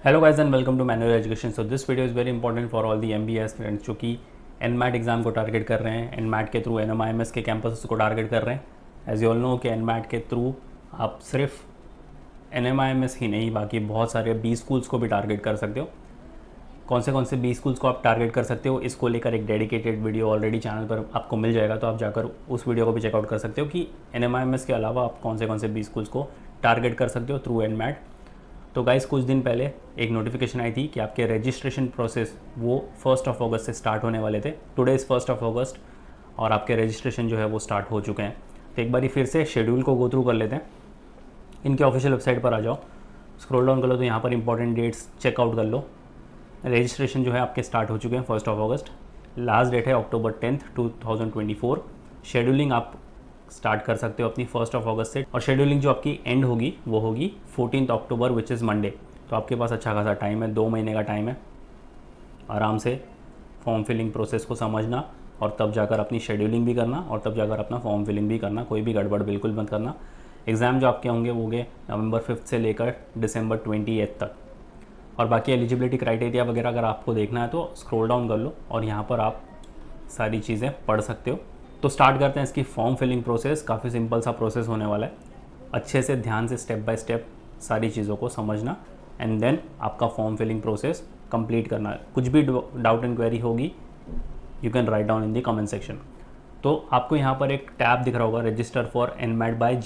Hello guys and welcome to Manual Education. So this video is very important for all the MBA aspirants जो कि NMAT exam को target कर रहे हैं, NMAT के through NMIMS के कैंपस को टारगेट कर रहे हैं। एज यू ऑल नो कि NMAT के थ्रू आप सिर्फ NMIMS ही नहीं बाकी बहुत सारे 20 स्कूल्स को भी टारगेट कर सकते हो। कौन से 20 स्कूल्स को आप टारगेट कर सकते हो, इसको लेकर एक डेडिकेटेड वीडियो ऑलरेडी चैनल पर आपको मिल जाएगा, तो आप जाकर उस वीडियो को भी चेकआउट कर सकते हो कि NMIMS के अलावा आप कौन से 20 स्कूल्स को टारगेट कर सकते हो थ्रू NMAT। तो गाइस कुछ दिन पहले एक नोटिफिकेशन आई थी कि आपके रजिस्ट्रेशन प्रोसेस वो 1 अगस्त से स्टार्ट होने वाले थे। टुडे इज़ 1 अगस्त और आपके रजिस्ट्रेशन जो है वो स्टार्ट हो चुके हैं। तो एक बारी फिर से शेड्यूल को गो थ्रू कर लेते हैं। इनके ऑफिशियल वेबसाइट पर आ जाओ, स्क्रॉल डाउन कर लो तो यहाँ पर इंपॉर्टेंट डेट्स चेकआउट कर लो। रजिस्ट्रेशन जो है आपके स्टार्ट हो चुके हैं 1 अगस्त। लास्ट डेट है अक्टूबर 10, 2024। शेड्यूलिंग आप स्टार्ट कर सकते हो अपनी 1 अगस्त से, और शेड्यूलिंग जो आपकी एंड होगी वो होगी 14 अक्टूबर विच इज़ मंडे। तो आपके पास अच्छा खासा टाइम है, 2 महीने का टाइम है आराम से फॉर्म फिलिंग प्रोसेस को समझना और तब जाकर अपनी शेड्यूलिंग भी करना और तब जाकर अपना फॉर्म फिलिंग भी करना। कोई भी गड़बड़ बिल्कुल मत करना। एग्ज़ाम जो आपके होंगे वो होंगे नवंबर 5 से लेकर दिसंबर 28 तक। और बाकी एलिजिबिलिटी क्राइटेरिया वगैरह अगर आपको देखना है तो स्क्रॉल डाउन कर लो और यहाँ पर आप सारी चीज़ें पढ़ सकते हो। तो स्टार्ट करते हैं इसकी फॉर्म फिलिंग प्रोसेस। काफ़ी सिंपल सा प्रोसेस होने वाला है। अच्छे से ध्यान से स्टेप बाय स्टेप सारी चीज़ों को समझना एंड देन आपका फॉर्म फिलिंग प्रोसेस कंप्लीट करना है। कुछ भी डाउट एंड क्वेरी होगी you can write down in the comment section. तो आपको यहाँ पर एक टैब दिख रहा होगा, register for NMAT by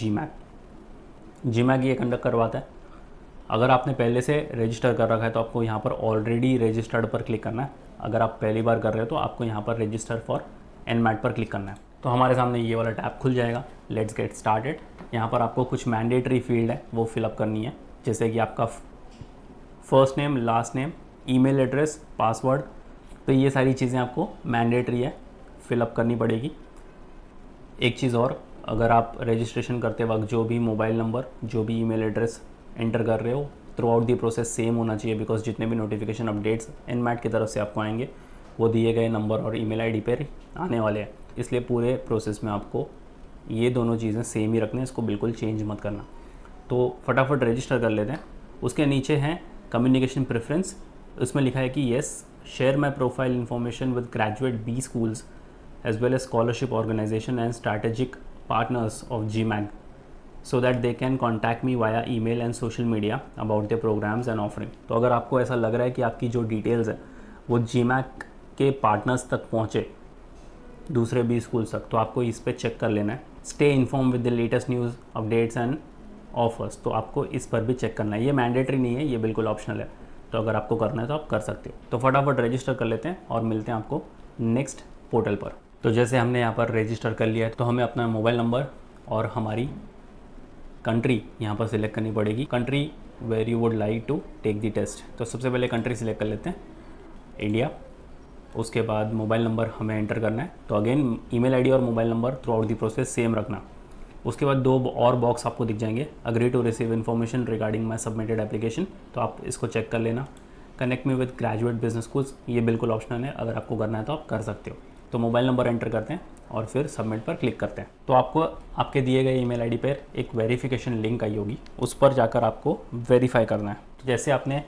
GMAT ये कंडक्ट करवाता है। अगर आपने पहले से रजिस्टर कर रखा है तो आपको यहाँ पर ऑलरेडी रजिस्टर्ड पर क्लिक करना है। अगर आप पहली बार कर रहे हो तो आपको यहाँ पर रजिस्टर फॉर NMAT पर क्लिक करना है। तो हमारे सामने ये वाला टैब खुल जाएगा। Let's get started. यहाँ पर आपको कुछ मैंडेटरी फील्ड है वो फिलअप करनी है, जैसे कि आपका first name, last name, email address, password. तो ये सारी चीज़ें आपको मैंडेटरी है, फिलअप करनी पड़ेगी। एक चीज़ और, अगर आप रजिस्ट्रेशन करते वक्त जो भी मोबाइल नंबर, जो भी ईमेल एड्रेस एंटर कर रहे हो through out the process same होना चाहिए, बिकॉज जितने भी नोटिफिकेशन अपडेट्स NMAT की तरफ से आपको आएंगे वो दिए गए नंबर और ईमेल आईडी पर आने वाले हैं। इसलिए पूरे प्रोसेस में आपको ये दोनों चीज़ें सेम ही रखना है, इसको बिल्कुल चेंज मत करना। तो फटाफट रजिस्टर कर लेते हैं। उसके नीचे हैं कम्युनिकेशन प्रेफरेंस। उसमें लिखा है कि yes, share my profile information with graduate B schools as well as scholarship organisation and strategic partners of GMAT so that they can contact me via email and social media about their programs and offering। तो अगर आपको ऐसा लग रहा है कि आपकी जो डिटेल्स है वो GMAT के पार्टनर्स तक पहुँचे, दूसरे 20 स्कूल्स तक, तो आपको इस पर चेक कर लेना है। Stay inform with the latest news updates and offers. तो आपको इस पर भी चेक करना है। ये मैंडेटरी नहीं है, ये बिल्कुल ऑप्शनल है। तो अगर आपको करना है तो आप कर सकते हो। तो फटाफट रजिस्टर कर लेते हैं और मिलते हैं आपको नेक्स्ट पोर्टल पर। तो जैसे हमने यहाँ पर रजिस्टर कर लिया है तो हमें अपना मोबाइल नंबर और हमारी कंट्री यहाँ पर सिलेक्ट करनी पड़ेगी, country where you would like to take the test. तो सबसे पहले कंट्री सिलेक्ट कर लेते हैं, इंडिया। उसके बाद मोबाइल नंबर हमें एंटर करना है। तो अगेन ईमेल आईडी और mobile number throughout the process same रखना। उसके बाद 2 और बॉक्स आपको दिख जाएंगे, agree to receive information regarding my submitted application. तो आप इसको चेक कर लेना। Connect me with graduate business schools, ये बिल्कुल ऑप्शनल है, अगर आपको करना है तो आप कर सकते हो। तो मोबाइल नंबर एंटर करते हैं और फिर सबमिट पर क्लिक करते हैं। तो आपको आपके दिए गए ईमेल आईडी पर एक वेरिफिकेशन लिंक आई होगी, उस पर जाकर आपको वेरीफाई करना है। तो जैसे आपने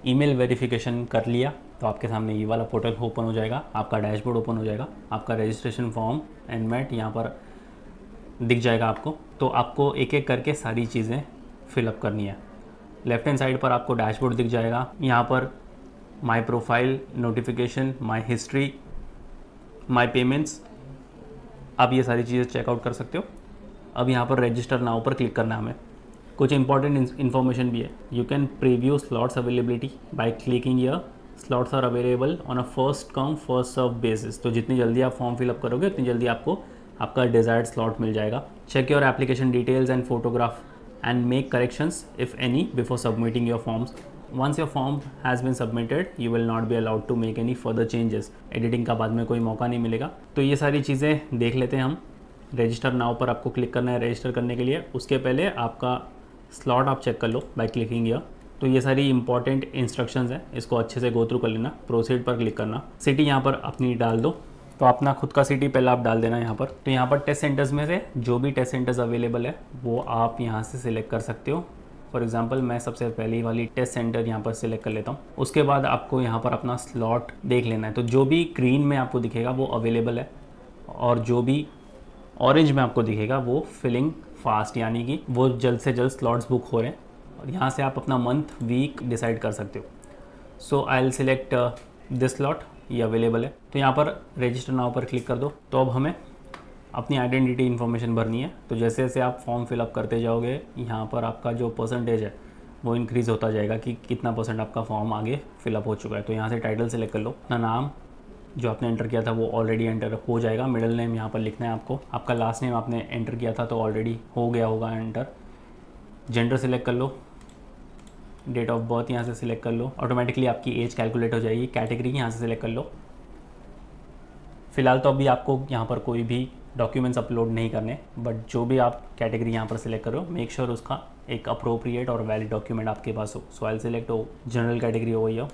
ईमेल वेरिफिकेशन कर लिया तो आपके सामने ये वाला पोर्टल ओपन हो जाएगा, आपका डैशबोर्ड ओपन हो जाएगा, आपका रजिस्ट्रेशन फॉर्म NMAT यहाँ पर दिख जाएगा आपको। तो आपको एक एक करके सारी चीज़ें फिलअप करनी है। लेफ्ट हैंड साइड पर आपको डैशबोर्ड दिख जाएगा, यहाँ पर my profile, notification, my history, my payments, आप ये सारी चीज़ें चेकआउट कर सकते हो। अब यहाँ पर रजिस्टर नाउ पर क्लिक करना है हमें। कुछ इंपॉर्टेंट इन्फॉर्मेशन भी है। You can preview slots availability by clicking here. Slots are available on a first come first serve basis. तो जितनी जल्दी आप फॉर्म फिलअप करोगे उतनी जल्दी आपको आपका डिज़ायर्ड स्लॉट मिल जाएगा। Check your application details and photograph and make corrections if any before submitting your forms. Once your form has been submitted you will not be allowed to make any further changes. Editing का बाद में कोई मौका नहीं मिलेगा। तो ये सारी चीज़ें देख लेते हैं हम। रजिस्टर नाउ पर आपको क्लिक करना है रजिस्टर करने के लिए। उसके पहले आपका स्लॉट आप चेक कर लो बाय क्लिकिंग हियर। तो ये सारी इंपॉर्टेंट इंस्ट्रक्शंस हैं, इसको अच्छे से गो थ्रू कर लेना। प्रोसीड पर क्लिक करना। सिटी यहाँ पर अपनी डाल दो। तो अपना खुद का सिटी पहले आप डाल देना यहाँ पर। तो यहाँ पर टेस्ट सेंटर्स में से जो भी टेस्ट सेंटर्स अवेलेबल है वो आप यहाँ से सिलेक्ट कर सकते हो। फॉर एग्जांपल मैं सबसे पहली वाली टेस्ट सेंटर यहाँ पर सिलेक्ट कर लेता हूँ। उसके बाद आपको यहाँ पर अपना स्लॉट देख लेना है। तो जो भी ग्रीन में आपको दिखेगा वो अवेलेबल है और जो भी ऑरेंज में आपको दिखेगा वो फिलिंग फास्ट, यानी कि वो जल्द से जल्द स्लॉट्स बुक हो रहे हैं। और यहाँ से आप अपना मंथ वीक डिसाइड कर सकते हो। So I will select this slot, ये अवेलेबल है। तो यहाँ पर रजिस्टर नाउ पर क्लिक कर दो। तो अब हमें अपनी आइडेंटिटी इन्फॉर्मेशन भरनी है। तो जैसे जैसे आप फॉर्म फिलअप करते जाओगे यहाँ पर आपका जो परसेंटेज है वो इंक्रीज़ होता जाएगा कि कितना परसेंट आपका फॉर्म आगे फिलअप हो चुका है। तो यहाँ से टाइटल सेलेक्ट कर लो। अपना नाम जो आपने एंटर किया था वो ऑलरेडी एंटर हो जाएगा। मिडिल नेम यहाँ पर लिखना है आपको। आपका लास्ट नेम आपने एंटर किया था तो ऑलरेडी हो गया होगा एंटर। जेंडर सेलेक्ट कर लो। डेट ऑफ बर्थ यहाँ से सिलेक्ट कर लो। ऑटोमेटिकली आपकी एज कैलकुलेट हो जाएगी। कैटेगरी यहाँ से सिलेक्ट कर लो। फ़िलहाल तो अभी आपको यहाँ पर कोई भी डॉक्यूमेंट्स अपलोड नहीं करने, बट जो भी आप कैटेगरी यहाँ पर सिलेक्ट करो मेक श्योर उसका एक अप्रोप्रिएट और वैलिड डॉक्यूमेंट आपके पास हो। सो आई सिलेक्ट हो जनरल कैटेगरी हो गई हो।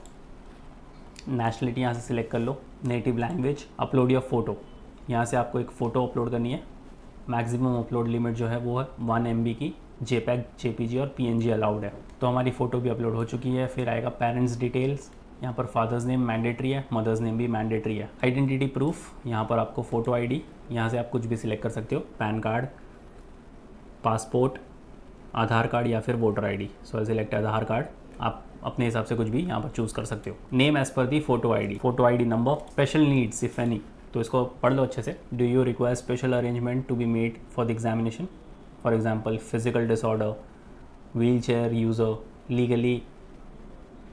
नेशनलिटी यहाँ से सिलेक्ट कर लो। Native language. Upload your photo, यहाँ से आपको एक फ़ोटो अपलोड करनी है। मैक्सिमम अपलोड लिमिट जो है वो है 1 MB की। JPEG, JPG और PNG अलाउड है। तो हमारी फ़ोटो भी अपलोड हो चुकी है। फिर आएगा पेरेंट्स डिटेल्स। यहाँ पर फादर्स नेम मैंडेटरी है, मदर्स नेम भी मैंडेटरी है। आइडेंटिटी प्रूफ, यहाँ पर आपको फ़ोटो ID, यहाँ से आप कुछ भी सिलेक्ट कर सकते हो। पैन कार्ड, पासपोर्ट, आधार कार्ड या फिर वोटर ID। सो सिलेक्ट आधार कार्ड। आप अपने हिसाब से कुछ भी यहाँ पर चूज़ कर सकते हो। Name as per the photo ID। Photo ID number. Special needs if any, तो इसको पढ़ लो अच्छे से। Do you require special arrangement to be made for the examination? For example physical disorder, wheel chair user, legally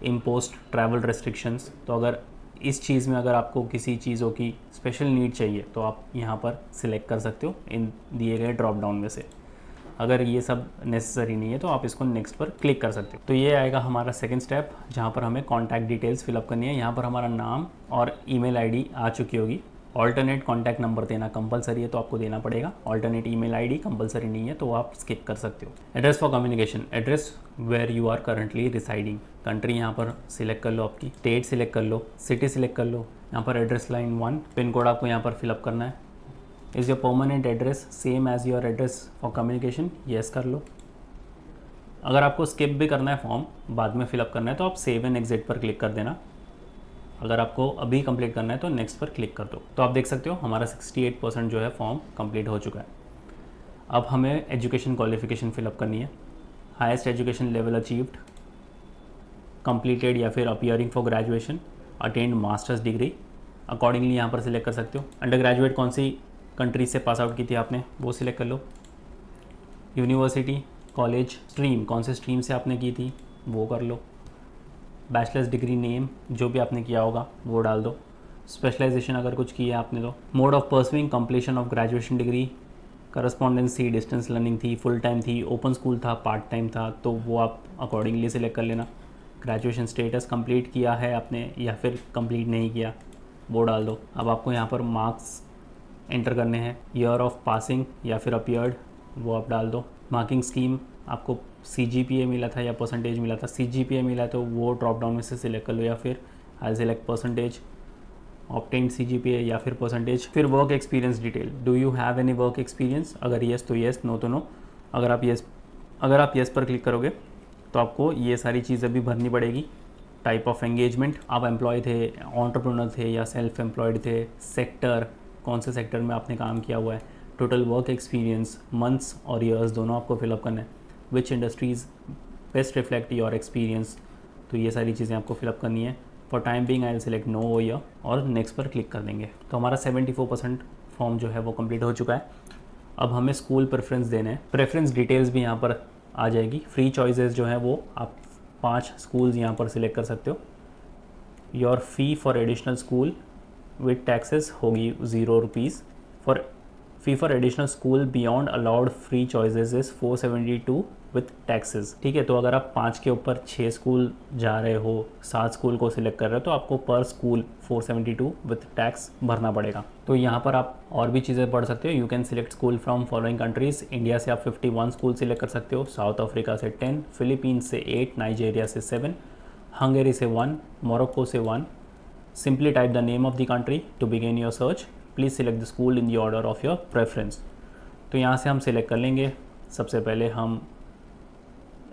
imposed travel restrictions. तो अगर इस चीज़ में अगर आपको किसी चीज़ों की स्पेशल नीड चाहिए तो आप यहाँ पर सिलेक्ट कर सकते हो इन दिए गए ड्रॉप डाउन में से। अगर ये सब नेसेसरी नहीं है तो आप इसको नेक्स्ट पर क्लिक कर सकते हो। तो ये आएगा हमारा सेकंड स्टेप, जहाँ पर हमें कॉन्टैक्ट डिटेल्स फिलअप करनी है। यहाँ पर हमारा नाम और ईमेल ID आ चुकी होगी। ऑल्टरनेट कॉन्टैक्ट नंबर देना कंपलसरी है तो आपको देना पड़ेगा। ऑल्टरनेट ईमेल ID कंपलसरी नहीं है तो आप स्किप कर सकते हो। Address for communication, address where you are currently residing. Country यहाँ पर सिलेक्ट कर लो आपकी। स्टेट सिलेक्ट कर लो। सिटी सिलेक्ट कर लो। यहाँ पर एड्रेस लाइन 1। पिन कोड आपको यहाँ पर फिलअप करना है। Is your permanent address same as your address for communication? Yes कर लो। अगर आपको स्किप भी करना है फॉर्म, बाद में फिलअप करना है, तो आप सेव एंड एग्जिट पर क्लिक कर देना। अगर आपको अभी कंप्लीट करना है तो नेक्स्ट पर क्लिक कर दो। तो आप देख सकते हो हमारा 68% जो है फॉर्म कंप्लीट हो चुका है। अब हमें एजुकेशन क्वालिफिकेशन फिलअप करनी है। Highest education level achieved, completed या फिर appearing for graduation, attend masters degree, accordingly यहाँ पर सिलेक्ट कर सकते हो। अंडर ग्रेजुएट कौन सी कंट्री से पास आउट की थी आपने वो सिलेक्ट कर लो। यूनिवर्सिटी, कॉलेज, स्ट्रीम कौन से स्ट्रीम से आपने की थी वो कर लो। बैचलर्स डिग्री नेम जो भी आपने किया होगा वो डाल दो। स्पेशलाइजेशन अगर कुछ किया आपने तो। Mode of pursuing completion of graduation degree, correspondence, distance learning थी, फुल टाइम थी, ओपन स्कूल था, पार्ट टाइम था, तो वो आप अकॉर्डिंगली सिलेक्ट कर लेना। ग्रेजुएशन स्टेटस कंप्लीट किया है आपने या फिर कंप्लीट नहीं किया वो डाल दो। अब आपको यहाँ पर मार्क्स एंटर करने हैं। ईयर ऑफ पासिंग या फिर अपीयर्ड वो आप डाल दो। मार्किंग स्कीम आपको CGPA मिला था या परसेंटेज मिला था? CGPA मिला तो वो ड्रॉप डाउन में से सिलेक्ट कर लो, या फिर आई सिलेक्ट परसेंटेज, ऑब्टेन्ड CGPA या फिर परसेंटेज। फिर work experience detail, do you have any work experience? अगर येस तो येस, नो तो नो। अगर आप येस पर क्लिक करोगे तो आपको ये सारी चीज़ें भी भरनी पड़ेगी। टाइप ऑफ एंगेजमेंट, आप एम्प्लॉय थे, एंटरप्रेन्योर थे या सेल्फ एम्प्लॉयड थे, सेक्टर कौन से सेक्टर में आपने काम किया हुआ है, टोटल वर्क एक्सपीरियंस, मंथ्स और ईयर्स दोनों आपको फिलअप करना है। Which industries best reflect your experience, तो ये सारी चीज़ें आपको फिलअप करनी है। For time being I will select no वो ईयर और नेक्स्ट पर क्लिक कर देंगे। तो हमारा 74% फॉर्म जो है वो कंप्लीट हो चुका है। अब हमें स्कूल प्रेफरेंस देने हैं। प्रेफरेंस डिटेल्स भी यहाँ पर आ जाएगी। फ्री चॉइसेस जो है वो आप 5 स्कूल्स यहाँ पर सिलेक्ट कर सकते हो। Your fee for additional school with taxes होगी 0 rupees. For fee for additional school beyond allowed free choices is 472 with taxes. ठीक है, तो अगर आप 5 के ऊपर 6 स्कूल जा रहे हो, 7 स्कूल को सिलेक्ट कर रहे हो, तो आपको पर स्कूल 472 विथ टैक्स भरना पड़ेगा। तो यहाँ पर आप और भी चीज़ें पढ़ सकते हो। You can select school from following countries. India से आप 51 स्कूल सिलेक्ट कर सकते हो, साउथ अफ्रीका से 10, फिलीपींस से 8, नाइजीरिया से 7, हंगेरी से 1, मोरक्को से 1। Simply type the name of the country to begin your search. Please select the school in the order of your preference. तो यहाँ से हम सिलेक्ट कर लेंगे। सबसे पहले हम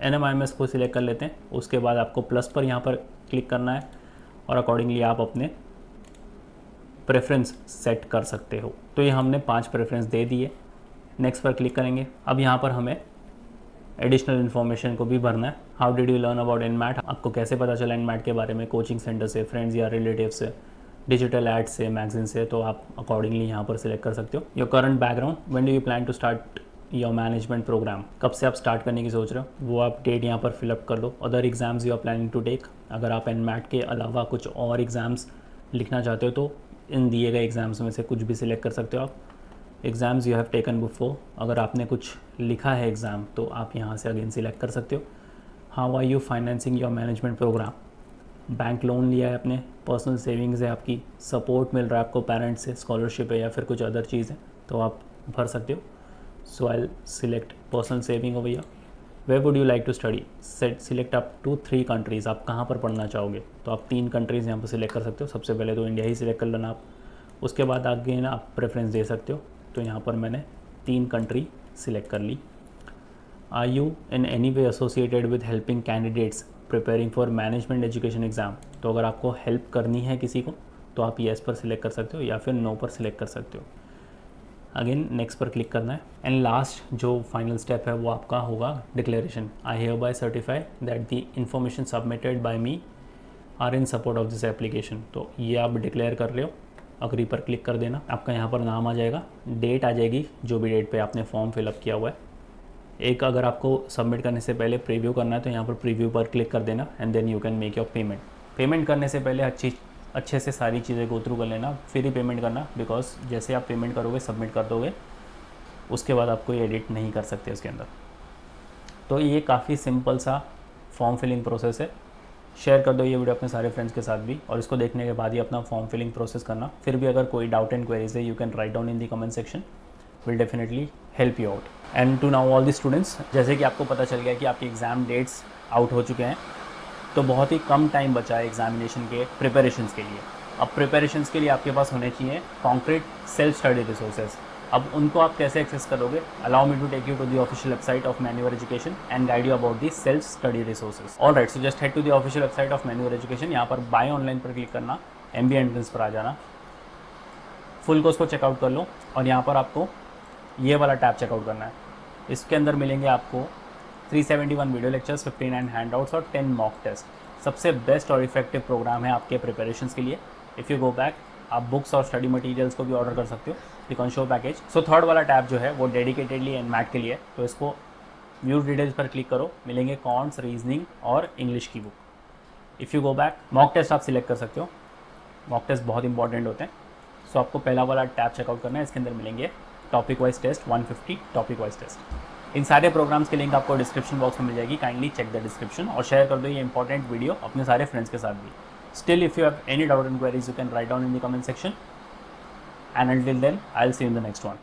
NMIMS को सिलेक्ट कर लेते हैं। उसके बाद आपको प्लस पर यहाँ पर क्लिक करना है और अकॉर्डिंगली आप अपने प्रेफरेंस सेट कर सकते हो। तो ये हमने 5 प्रेफरेंस दे दिए। नेक्स्ट पर क्लिक करेंगे। अब यहाँ पर हमें एडिशनल इन्फॉर्मेशन को भी भरना है। How did you learn about NMAT, आपको कैसे पता चला एनमैट के बारे में, कोचिंग सेंटर से, फ्रेंड्स या रिलेटिव से, डिजिटल एड से, मैगजीन से, तो आप अकॉर्डिंगली यहाँ पर सिलेक्ट कर सकते हो। Your current background, when do you plan to start your management programme, कब से आप स्टार्ट करने की सोच रहे हो वो आप डेट यहाँ पर फिलअप कर लो। Other exams you are planning to take, अगर आप एनमैट के अलावा कुछ और एग्ज़ाम्स लिखना चाहते हो तो इन दिए गए एग्ज़ाम्स में से कुछ भी सिलेक्ट कर सकते हो आप। Exams you have taken before, अगर आपने कुछ लिखा है एग्ज़ाम तो आप यहाँ से अगेन सिलेक्ट कर सकते हो। How are you financing your management programme, bank loan लिया है आपने, पर्सनल सेविंग्स है आपकी, सपोर्ट मिल रहा है आपको पेरेंट्स से, स्कॉलरशिप है या फिर कुछ अदर चीज़ है तो आप भर सकते हो। So I select personal saving हो भैया। Where would you like to study, select up to 3 countries, आप कहाँ पर पढ़ना चाहोगे तो आप 3 कंट्रीज़ यहाँ पर सिलेक्ट कर सकते हो। सबसे पहले तो इंडिया ही सिलेक्ट कर लेना आप, उसके बाद आगे ना आप प्रेफरेंस दे सकते हो। तो यहाँ पर मैंने 3 कंट्री सिलेक्ट कर ली। Are you in any way associated with helping candidates preparing for management education exam, तो अगर आपको हेल्प करनी है किसी को तो आप येस पर सिलेक्ट कर सकते हो या फिर नो पर सिलेक्ट कर सकते हो। अगेन नेक्स्ट पर क्लिक करना है। एंड लास्ट जो फाइनल स्टेप है वो आपका होगा declaration. I hereby certify that the information submitted by me are in support of this application, तो ये आप डिक्लेयर कर रहे हो। अग्री पर क्लिक कर देना, आपका यहाँ पर नाम आ जाएगा, डेट आ जाएगी जो भी डेट पे आपने फॉर्म फिलअप किया हुआ है। एक अगर आपको सबमिट करने से पहले प्रीव्यू करना है तो यहाँ पर प्रीव्यू पर क्लिक कर देना and then you can make your payment. Payment करने से पहले अच्छे से सारी चीज़ें गो थ्रू कर लेना, फिर ही पेमेंट करना, बिकॉज जैसे आप पेमेंट करोगे सबमिट कर दोगे उसके बाद आप कोई एडिट नहीं कर सकते उसके अंदर। तो ये काफ़ी सिंपल सा फॉर्म फिलिंग प्रोसेस है। शेयर कर दो ये वीडियो अपने सारे फ्रेंड्स के साथ भी, और इसको देखने के बाद ही अपना फॉर्म फिलिंग प्रोसेस करना। फिर भी अगर कोई डाउट एंड क्वेरीज है you can write down in the comment section, will definitely help you out. And to now all the students, जैसे कि आपको पता चल गया कि आपके एग्ज़ाम डेट्स आउट हो चुके हैं, तो बहुत ही कम टाइम बचा है एग्जामिनेशन के प्रिपरेशंस के लिए। अब प्रिपरेशंस के लिए आपके पास होने चाहिए कॉन्क्रीट सेल्फ स्टडी रिसोर्सेज। अब उनको आप कैसे एक्सेस करोगे, allow me to take you to the official website of मैन्यूअर education and guide you about the self study resources. Alright, so just head to the official website of मैन्यूअर education, यहाँ पर buy online पर click करना, MBA entrance पर आ जाना, full course को चेकआउट कर लो और यहाँ पर आपको ये वाला टैब चेकआउट करना है। इसके अंदर मिलेंगे आपको 371 वीडियो लेक्चर्स, 59 हैंडआउट्स और 10 मॉक टेस्ट। सबसे बेस्ट और इफेक्टिव प्रोग्राम है आपके प्रिपरेशंस के लिए। इफ़ यू गो बैक, आप बुक्स और स्टडी मटेरियल्स को भी ऑर्डर कर सकते हो द कंशो पैकेज। सो थर्ड वाला टैब जो है वो डेडिकेटेडली एनमैट के लिए, तो इसको व्यू डिटेल्स पर क्लिक करो, मिलेंगे कॉन्ट्स, रीजनिंग और इंग्लिश की book. If you go back, mock test आप सिलेक्ट कर सकते हो, मॉक टेस्ट बहुत इंपॉर्टेंट होते हैं। सो आपको पहला वाला टैब चेकआउट करना है, इसके अंदर मिलेंगे topic wise test, 150 topic wise test. इन सारे प्रोग्राम्स की लिंक आपको डिस्क्रिप्शन बॉक्स में मिल जाएगी, काइंडली चेक द डिस्क्रिप्शन और शेयर कर दो ये इंपॉर्टेंट वीडियो अपने सारे फ्रेंड्स के साथ भी। Still if you have any doubt and queries you can write down in the comment section, and until then I'll see you in the next one.